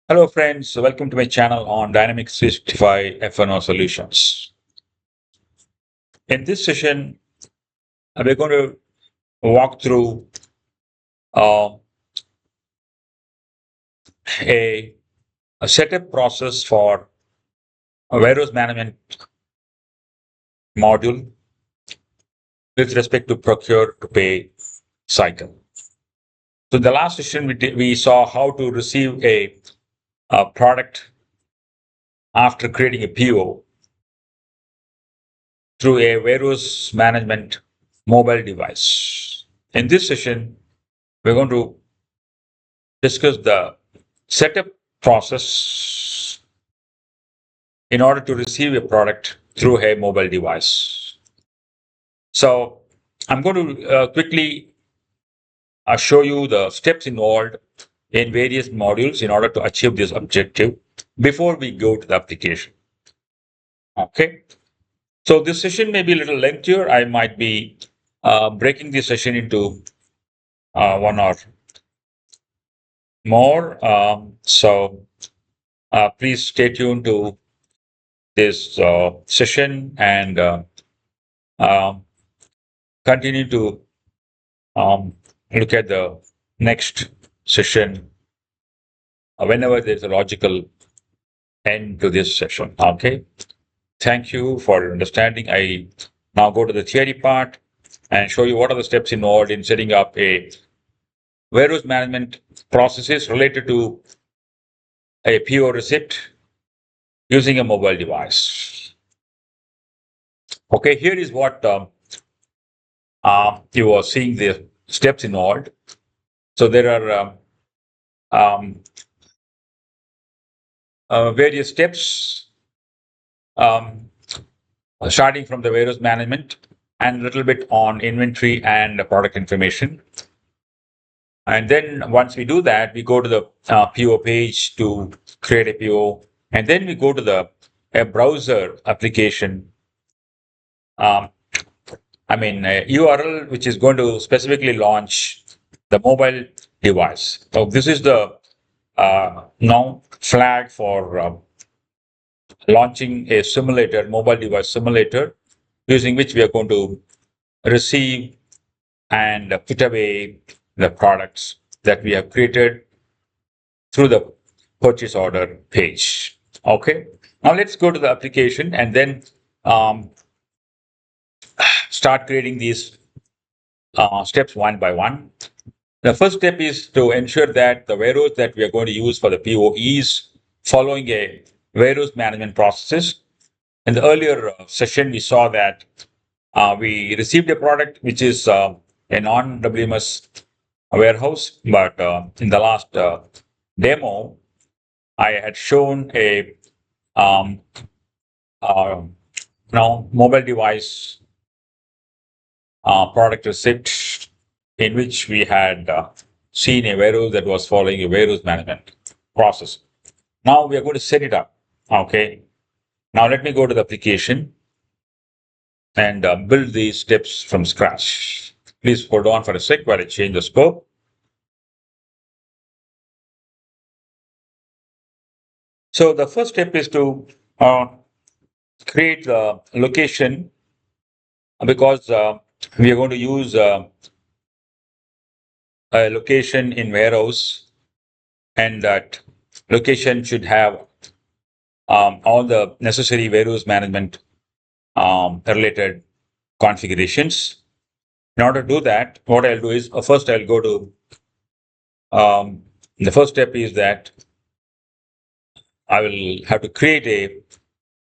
Hello friends, welcome to my channel on Dynamics 365 F&O solutions. In this session, we're going to walk through uh, a, a setup process for a warehouse management module with respect to procure to pay cycle. So in the last session, we saw how to receive a product after creating a PO through a warehouse management mobile device. In this session, we're going to discuss the setup process in order to receive a product through a mobile device. So I'm going to quickly show you the steps involved in various modules in order to achieve this objective before we go to the application. Okay. So this session may be a little lengthier. I might be breaking this session into one or more. So please stay tuned to this session and um, continue to look at the next session whenever there's a logical end to this session. Okay. Thank you for your understanding. I now go to the theory part and show you what are the steps involved in setting up a warehouse management processes related to a PO receipt using a mobile device. Okay, here is what you are seeing the steps involved. So there are um, various steps um, starting from the warehouse management and a little bit on inventory and product information. And then once we do that, we go to the PO page to create a PO. And then we go to the a browser application. Um, a URL which is going to specifically launch the mobile device. So this is the now flag for launching a simulator, mobile device simulator, using which we are going to receive and put away the products that we have created through the purchase order page. Okay. Now let's go to the application and then um, start creating these steps one by one. The first step is to ensure that the warehouse that we are going to use for the PO is following a warehouse management processes. In the earlier session, we saw that we received a product which is a non-WMS warehouse, but in the last demo, I had shown a um, uh, mobile device product receipt in which we had seen a warehouse that was following a warehouse management process. Now we are going to set it up. Okay. Now let me go to the application and build these steps from scratch. Please hold on for a sec while I change the scope. So the first step is to create the location because we are going to use a location in warehouse, and that location should have all the necessary warehouse management related configurations. In order to do that, what I'll do is first I'll go to the first step is that I will have to create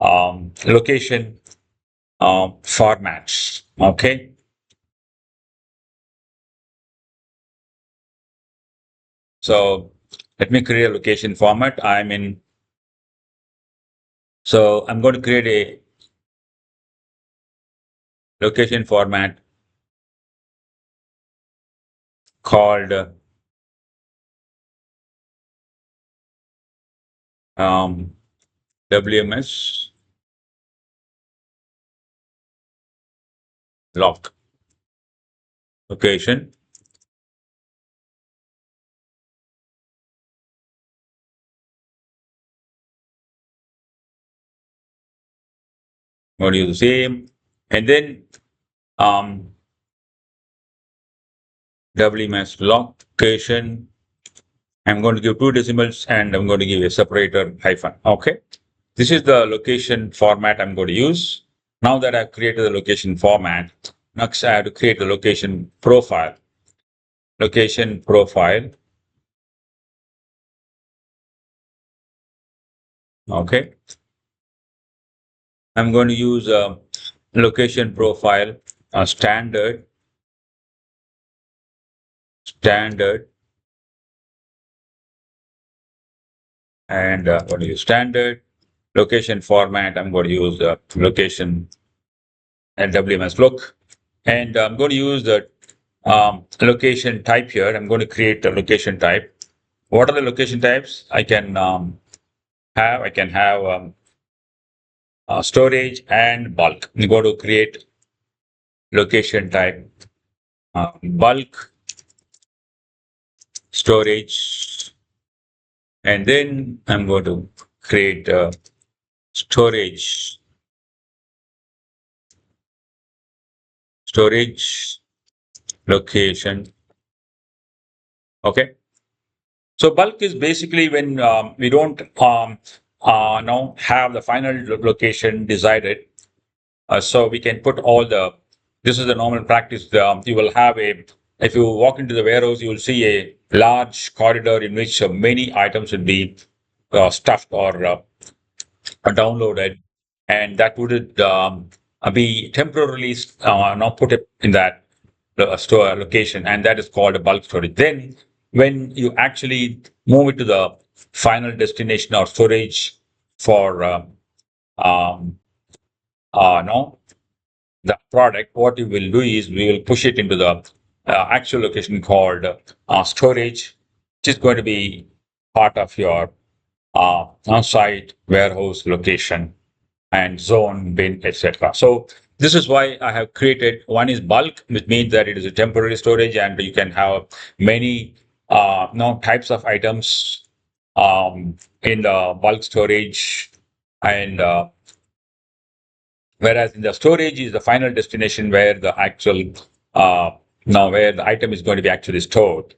a location format. Okay. So let me create a location format. So I'm going to create a location format called um, WMS lock location. I'm going to use the same. And then WMS location. I'm going to give two decimals and I'm going to give a separator hyphen. Okay. This is the location format I'm going to use. Now that I've created the location format, next I have to create the location profile. Location profile. Okay. I'm going to use a location profile, standard, and I'm going to use standard location format. I'm going to use the location and WMS look, and I'm going to use the location type here. I'm going to create a location type. What are the location types I can have? I can have storage and bulk. I'm going to create location type bulk storage, and then I'm going to create storage location. Okay. So bulk is basically when we don't now have the final location decided. So we can put all the, this is the normal practice. You will have a, if you walk into the warehouse, you will see a large corridor in which many items will be stuffed or downloaded, and that would be temporarily not put it in that store location, and that is called a bulk storage. Then, when you actually move it to the final destination or storage for um, no the product, what you will do is we will push it into the actual location called storage, which is going to be part of your on-site warehouse location and zone, bin, etc. So this is why I have created, one is bulk, which means that it is a temporary storage and you can have many types of items in the bulk storage, and whereas in the storage is the final destination where the actual now where the item is going to be actually stored,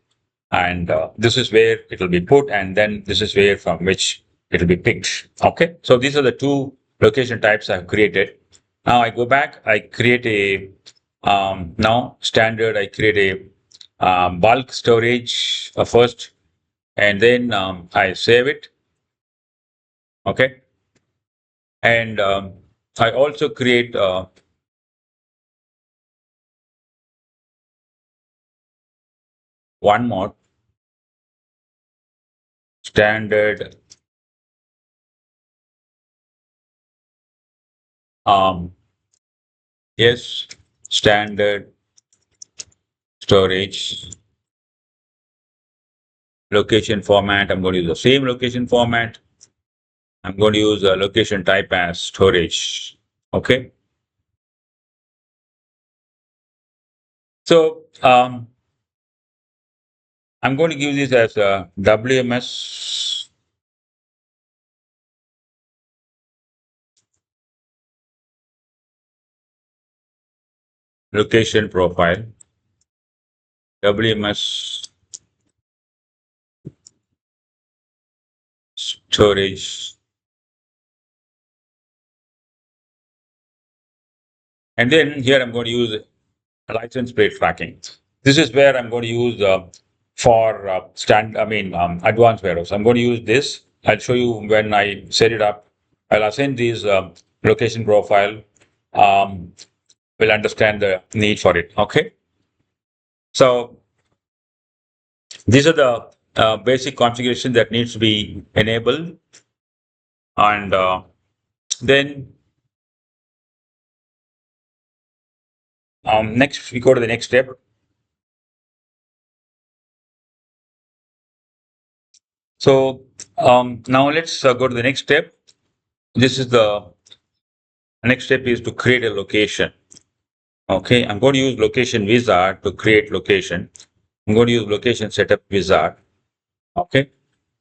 and this is where it will be put, and then this is where from which it will be picked. Okay, so these are the two location types I've created. Now I go back, I create a now standard, I create a bulk storage first, and then I save it. Okay, and I also create one more standard yes, standard storage location format. I'm going to use the same location format. I'm going to use a location type as storage. Okay. So I'm going to give this as a WMS location profile. WMS storage. And then here I'm going to use license plate tracking. This is where I'm going to use for advanced warehouse. I'm going to use this. I'll show you when I set it up. I'll assign these location profile. We'll understand the need for it. Okay. So these are the basic configuration that needs to be enabled, and then next we go to the next step. So now let's go to the next step. This is the next step is to create a location. Okay, I'm going to use location wizard to create location. I'm going to use location setup wizard. Okay,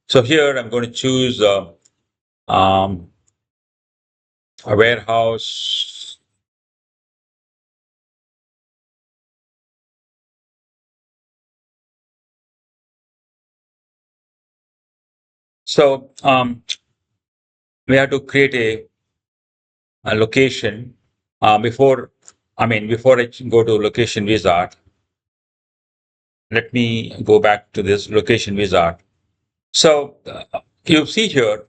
so here I'm going to choose a warehouse. So we have to create a location before. I mean, before I go to location wizard, let me go back to this location wizard. So you see here,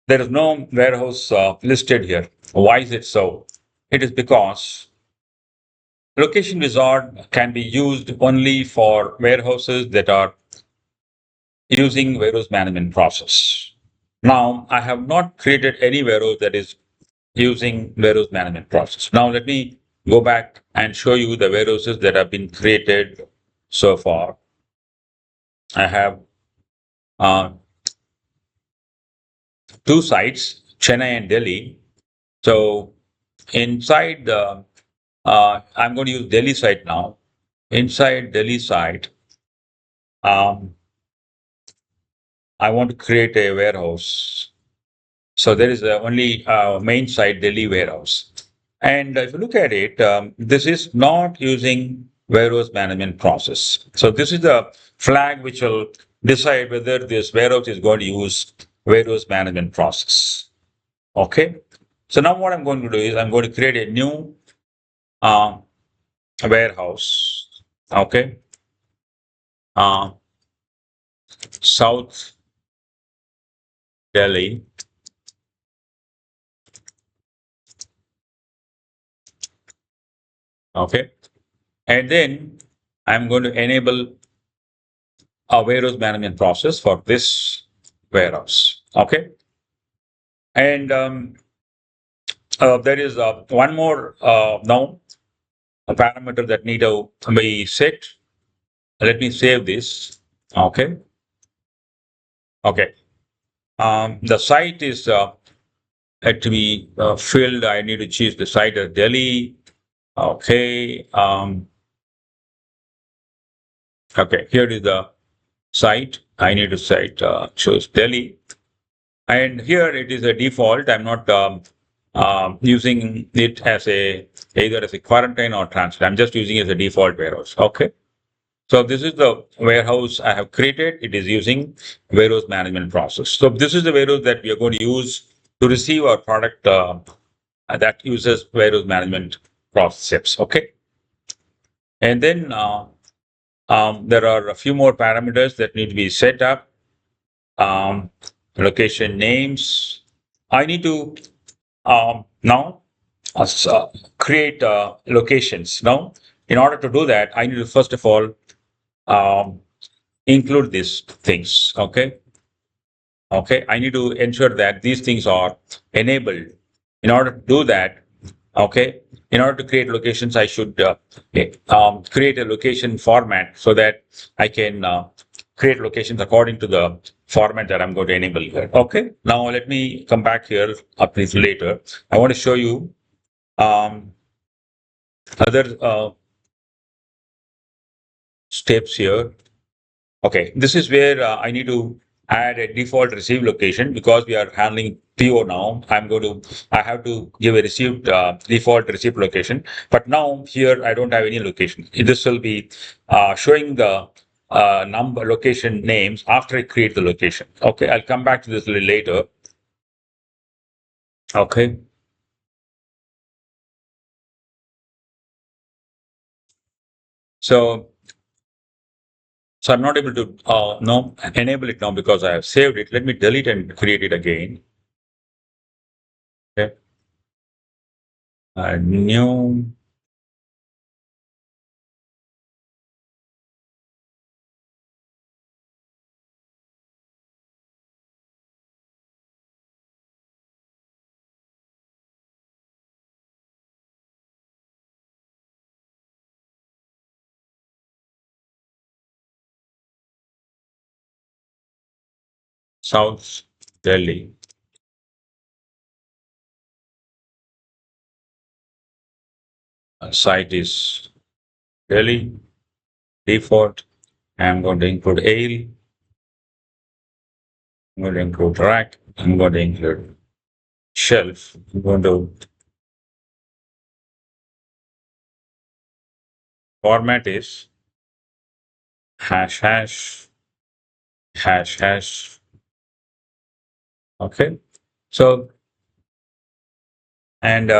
there is no warehouse listed here. Why is it so? It is because location wizard can be used only for warehouses that are using warehouse management process. Now, I have not created any warehouse that is using warehouse management process. Now, let me go back and show you the warehouses that have been created so far. I have uh, two sites, Chennai and Delhi. So inside the, I'm going to use Delhi site now. Inside Delhi site, um, I want to create a warehouse. So there is only main site Delhi warehouse. And if you look at it, this is not using warehouse management process. So this is the flag which will decide whether this warehouse is going to use warehouse management process. Okay. So now what I'm going to do is I'm going to create a new uh, warehouse. Okay. Uh, South Delhi. Okay. And then I'm going to enable a warehouse management process for this warehouse. Okay. And there is one more now a parameter that need to be set. Let me save this. Okay. Okay. The site is had to be filled. I need to choose the site as Delhi. Okay. Okay. Here is the site. I need to site choose Delhi. And here it is a default. I'm not using it as a either as a quarantine or transfer. I'm just using it as a default warehouse. Okay. So this is the warehouse I have created. It is using warehouse management process. So this is the warehouse that we are going to use to receive our product that uses warehouse management process steps. Okay. And then there are a few more parameters that need to be set up. Um, Location names. I need to now create locations. Now, in order to do that, I need to first of all um, include these things. Okay. Okay. I need to ensure that these things are enabled. In order to do that, okay, in order to create locations, I should create a location format so that I can create locations according to the format that I'm going to enable here. Okay. Now let me come back here up this later. I want to show you um, other steps here. Okay, this is where I need to add a default receive location because we are handling PO now. I have to give a received default receipt location. But now here I don't have any location. This will be showing the number location names after I create the location. Okay, I'll come back to this a little later. Okay. So, so I'm not able to no enable it now because I have saved it. Let me delete and create it again. Okay. New South Delhi. Site is Delhi. Default. I'm going to include ale. I'm going to include rack. I'm going to include shelf. I'm going to format is hash hash hash hash. Okay. So, and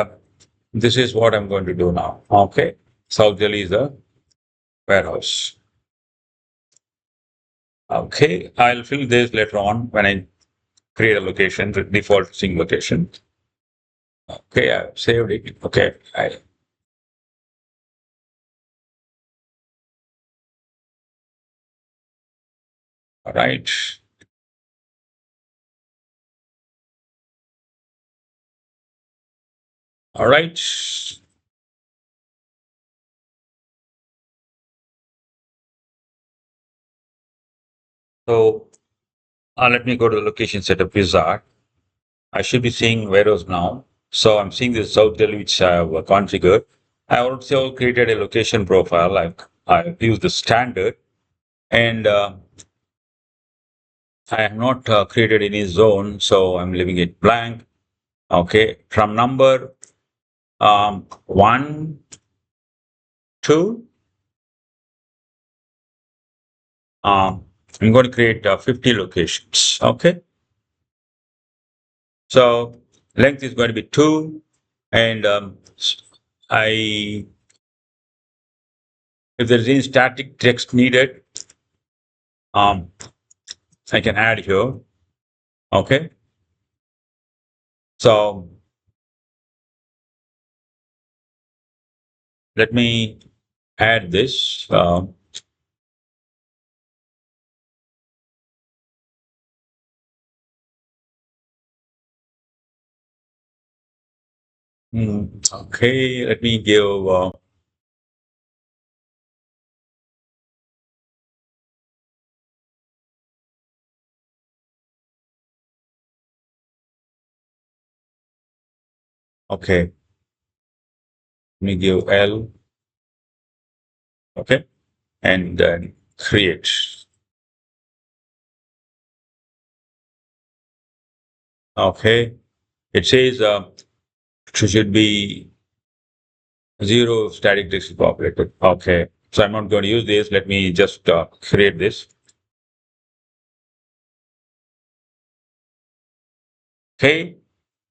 this is what I'm going to do now. Okay. South Delhi is the warehouse. Okay. I'll fill this later on when I create a location, the default sync location. Okay. I've saved it. Okay. All right. All right. So let me go to the location setup wizard. I should be seeing warehouse now. So I'm seeing this South Delhi, which I have configured. I also created a location profile. I've used the standard, and I have not created any zone, so I'm leaving it blank. Okay, from number 1, 2, I'm going to create 50 locations. Okay, so length is going to be 2, and I if there's any static text needed, um, I can add here. Okay, so let me add this. Okay, let me give. Okay, let me give L. Okay, and then create. Okay, it says it should be zero static text populated. Okay, so I'm not going to use this. Let me just create this. Okay,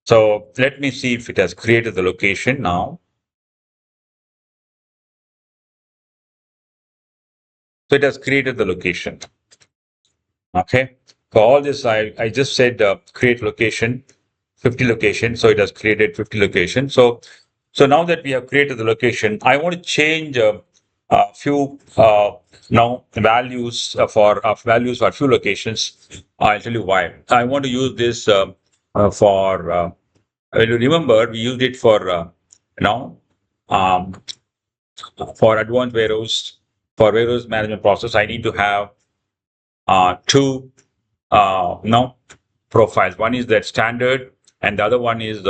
so let me see if it has created the location now. So it has created the location. Okay. For all this, I just said create location, 50 locations. So it has created 50 locations. So now that we have created the location, I want to change a few now values for a few locations. I'll tell you why. I want to use this for when you remember we used it for now um, for advanced warehouse for warehouse management process. I need to have two no profiles. One is that standard, and the other one is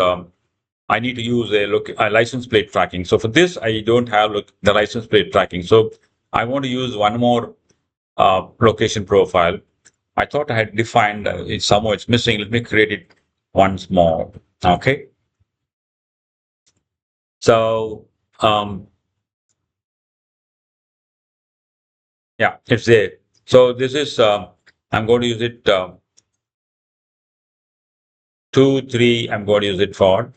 I need to use a license plate tracking. So for this, I don't have the license plate tracking. So I want to use one more location profile. I thought I had defined it somehow it's missing. Let me create it once more. Okay. So yeah, it's there. So this is I'm going to use it 2, 3. I'm going to use it for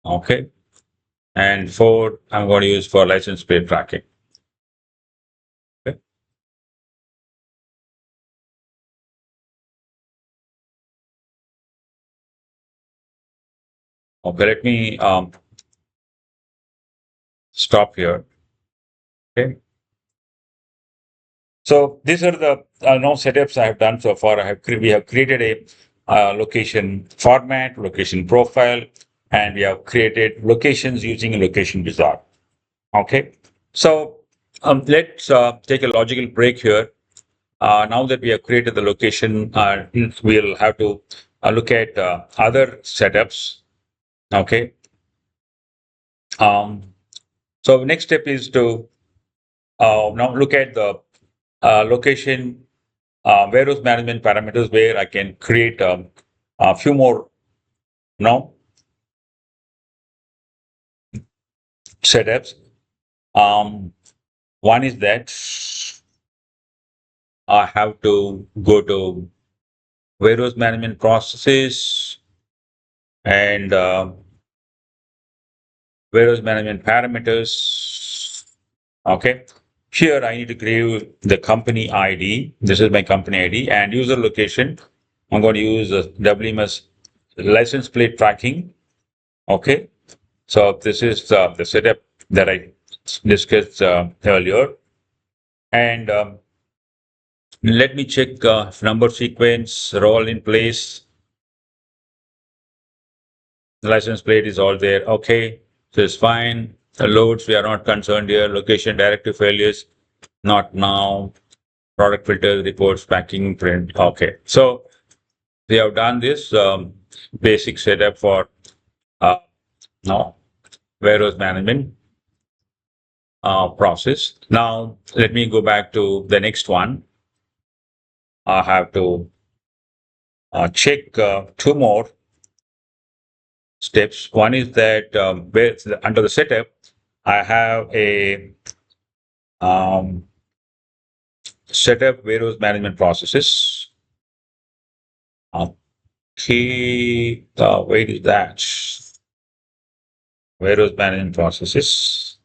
okay. And 4, I'm going to use for license plate tracking. Okay. Okay, let me stop here. Okay. So these are the no setups I have done so far. We have created a location format, location profile, and we have created locations using a location wizard. Okay. So let's take a logical break here. Now that we have created the location, we'll have to look at other setups. Okay. Um, so next step is to now look at the location warehouse management parameters where I can create a few more Now, setups. One is that I have to go to warehouse management processes and warehouse management parameters. Okay. Here I need to create the company ID. This is my company ID and user location. I'm going to use WMS license plate tracking. Okay. So this is the setup that I discussed earlier. And let me check if number sequence are all in place. The license plate is all there. Okay. So it's fine. The loads, we are not concerned here. Location, directive failures, not now. Product filters, reports, packing, print. Okay. So we have done this basic setup for uh, now warehouse management process. Now, let me go back to the next one. I have to check two more steps. One is that under the setup, I have a setup warehouse management processes. Okay, where is that? Warehouse management processes.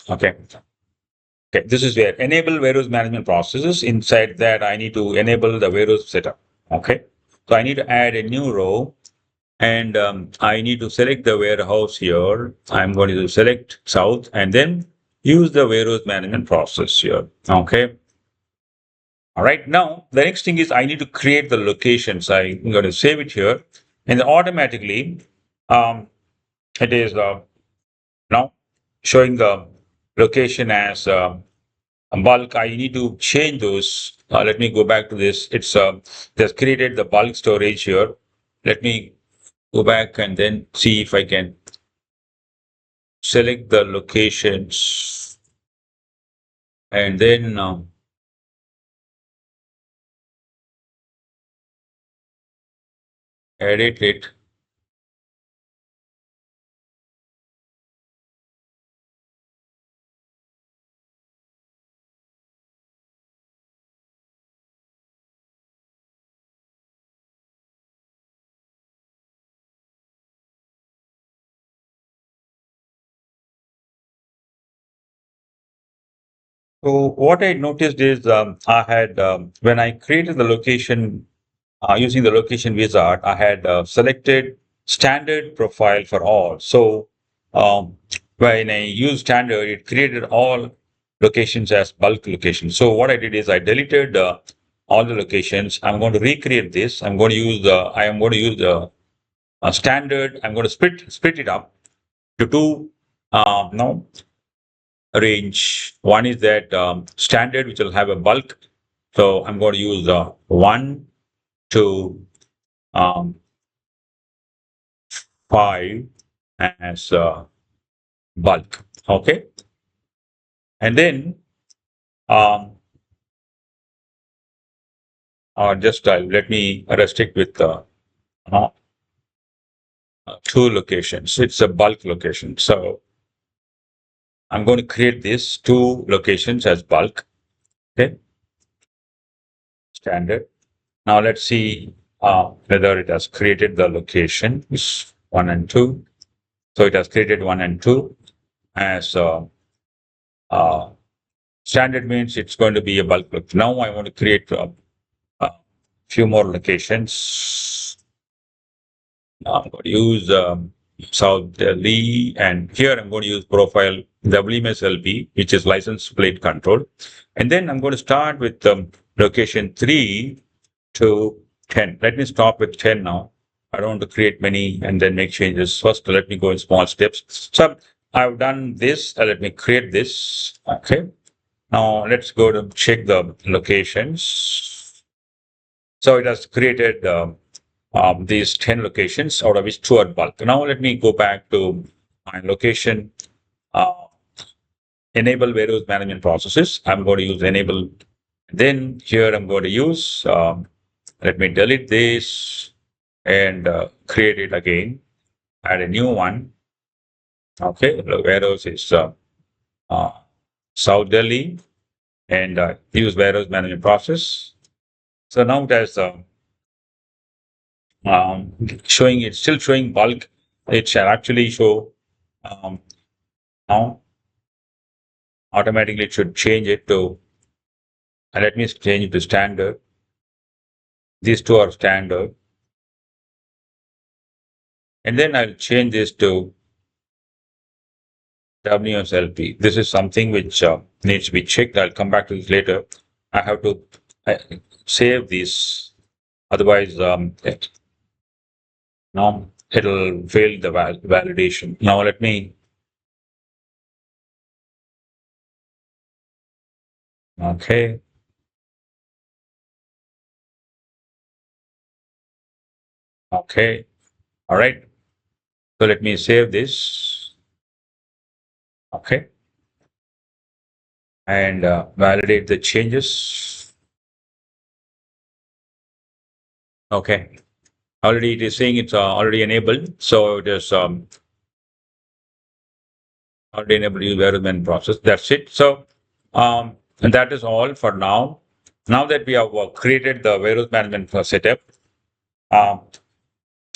Okay. Okay, this is where enable warehouse management processes. Inside that, I need to enable the warehouse setup. Okay, so I need to add a new row and I need to select the warehouse here. I'm going to select South and then use the warehouse management process here. Okay. All right. Now, the next thing is I need to create the locations. I'm going to save it here and automatically um, it is now showing the location as bulk. I need to change those. Let me go back to this. It's just created the bulk storage here. Let me go back and then see if I can select the locations and then edit it. So what I noticed is I had when I created the location using the location wizard, I had selected standard profile for all. So when I used standard, it created all locations as bulk locations. So what I did is I deleted all the locations. I'm going to recreate this. I'm going to use the standard. I'm going to split it up to two no range. One is that standard, which will have a bulk. So I'm going to use 1 to um, 5 as bulk. Okay. And then um, just let me restrict with uh, two locations. It's a bulk location. So I'm going to create these two locations as bulk. Okay. Standard. Now let's see whether it has created the locations 1 and 2. So it has created 1 and 2 as uh, standard means it's going to be a bulk location. Now I want to create a few more locations. I'm going to use South Delhi, and here I'm going to use profile WMSLP, which is license plate control. And then I'm going to start with location 3 to 10. Let me stop with 10 now. I don't want to create many and then make changes. First, let me go in small steps. So I've done this. Let me create this. Okay. Now let's go to check the locations. So it has created these 10 locations, out of which 2 are bulk. Now let me go back to my location, uh, enable warehouse management processes. I'm going to use enable. Then here I'm going to use, let me delete this and create it again, add a new one. Okay, the warehouse is uh, South Delhi, and use warehouse management process. So now it has showing, it's still showing bulk. It shall actually show um, now automatically it should change it to, let me change it to standard. These two are standard. And then I'll change this to WSLP. This is something which needs to be checked. I'll come back to this later. I have to uh, save this. Otherwise, now it'll fail the validation. Now let me, okay, okay, all right. So let me save this, okay, and validate the changes. Okay, already it is saying it's already enabled. So it is already enabled use warehouse management process. That's it. So and that is all for now. Now that we have created the warehouse management setup, um,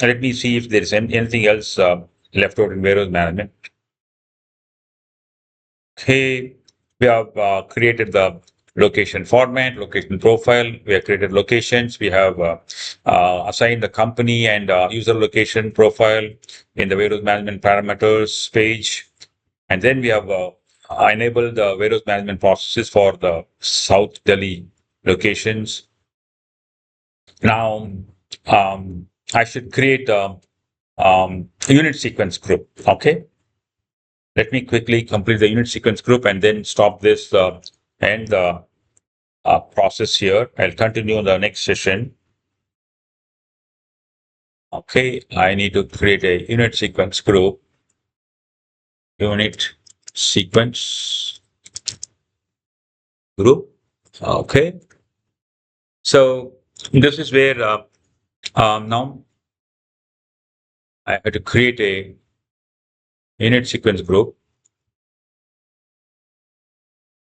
let me see if there is anything else left out in warehouse management. Okay, we have created the location format, location profile. We have created locations. We have assigned the company and user location profile in the warehouse management parameters page. And then we have enabled the warehouse management processes for the South Delhi locations. Now, I should create a unit sequence group. Okay. Let me quickly complete the unit sequence group and then stop this and the process here. I'll continue in the next session. Okay, I need to create a unit sequence group. Unit sequence group. Okay. So this is where now I have to create a unit sequence group.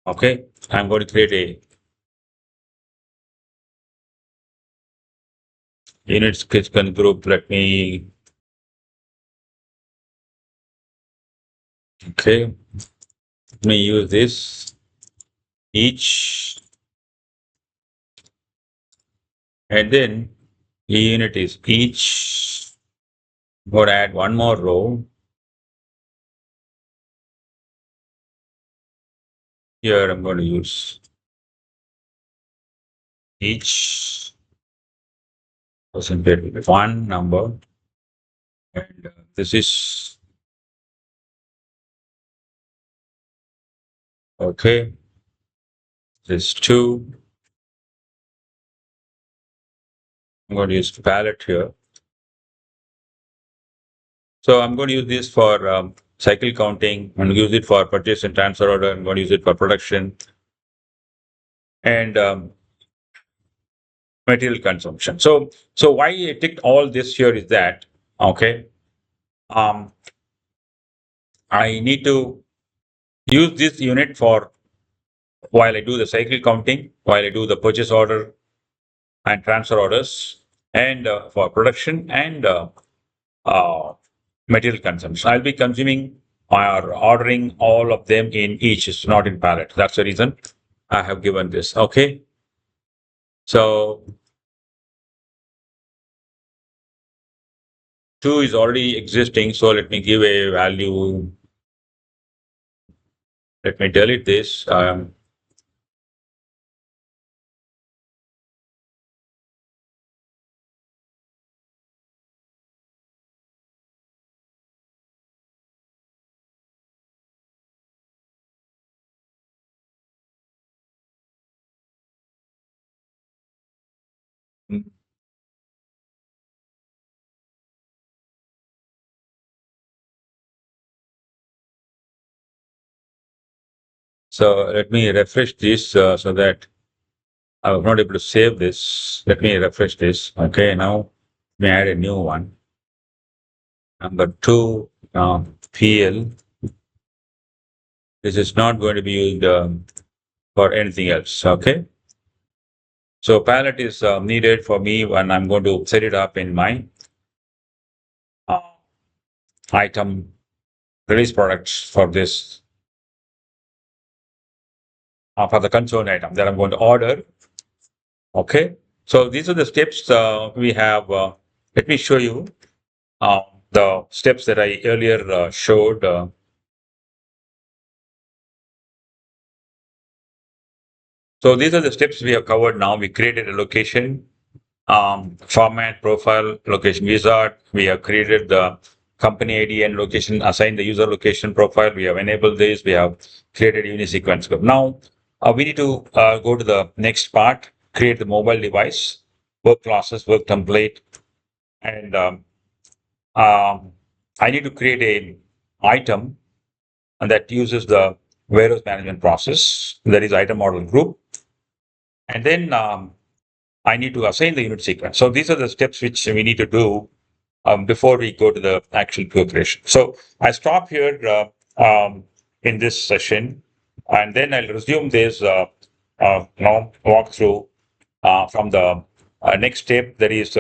Okay. I'm going to create a unit sequence group. Okay. Let me use this each, and then unit is each. I'm going to add one more row. Here I'm going to use each percentage with one number, and this is okay. This two. I'm going to use palette here. So I'm going to use this for cycle counting. I'm going to use it for purchase and transfer order. I'm going to use it for production and material consumption. So why I ticked all this here is that, okay, um, I need to use this unit for while I do the cycle counting, while I do the purchase order and transfer orders, and for production and uh, material consumption. I'll be consuming or ordering all of them in each, it's not in pallet. That's the reason I have given this. Okay. So two is already existing. So let me give a value. Let me delete this. So let me refresh this so that I was not able to save this. Let me refresh this. Okay, now let me add a new one. Number two, PL. This is not going to be used for anything else. Okay. So palette is needed for me when I'm going to set it up in my uh, item release products for this for the concerned item that I'm going to order. Okay. So these are the steps we have. Let me show you uh, the steps that I earlier showed. So these are the steps we have covered now. We created a location, format, profile, location wizard. We have created the company ID and location, assigned the user location profile. We have enabled this. We have created unisequence scope. Now we need to go to the next part, create the mobile device, work classes, work template, and I need to create a item that uses the warehouse management process, that is item model group. And then I need to assign the unit sequence. So these are the steps which we need to do before we go to the actual preparation. So I stop here in this session, and then I'll resume this walkthrough from the next step, that is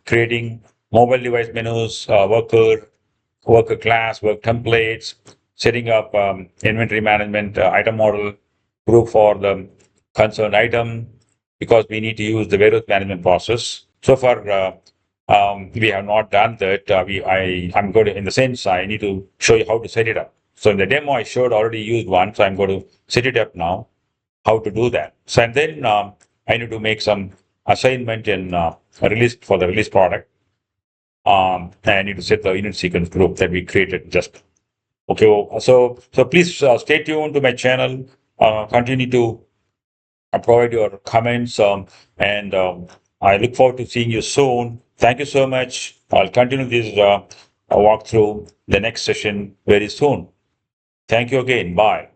creating mobile device menus, worker class, work templates, setting up inventory management item model group for the concerned item, because we need to use the warehouse management process. So far, we have not done that. I'm going to, in the sense, I need to show you how to set it up. So in the demo, I showed already used one, so I'm going to set it up now, how to do that. So and then I need to make some assignment in release for the release product. I need to set the unit sequence group that we created just. Okay, so please stay tuned to my channel. Continue to provide your comments, and I look forward to seeing you soon. Thank you so much. I'll continue this walkthrough the next session very soon. Thank you again. Bye.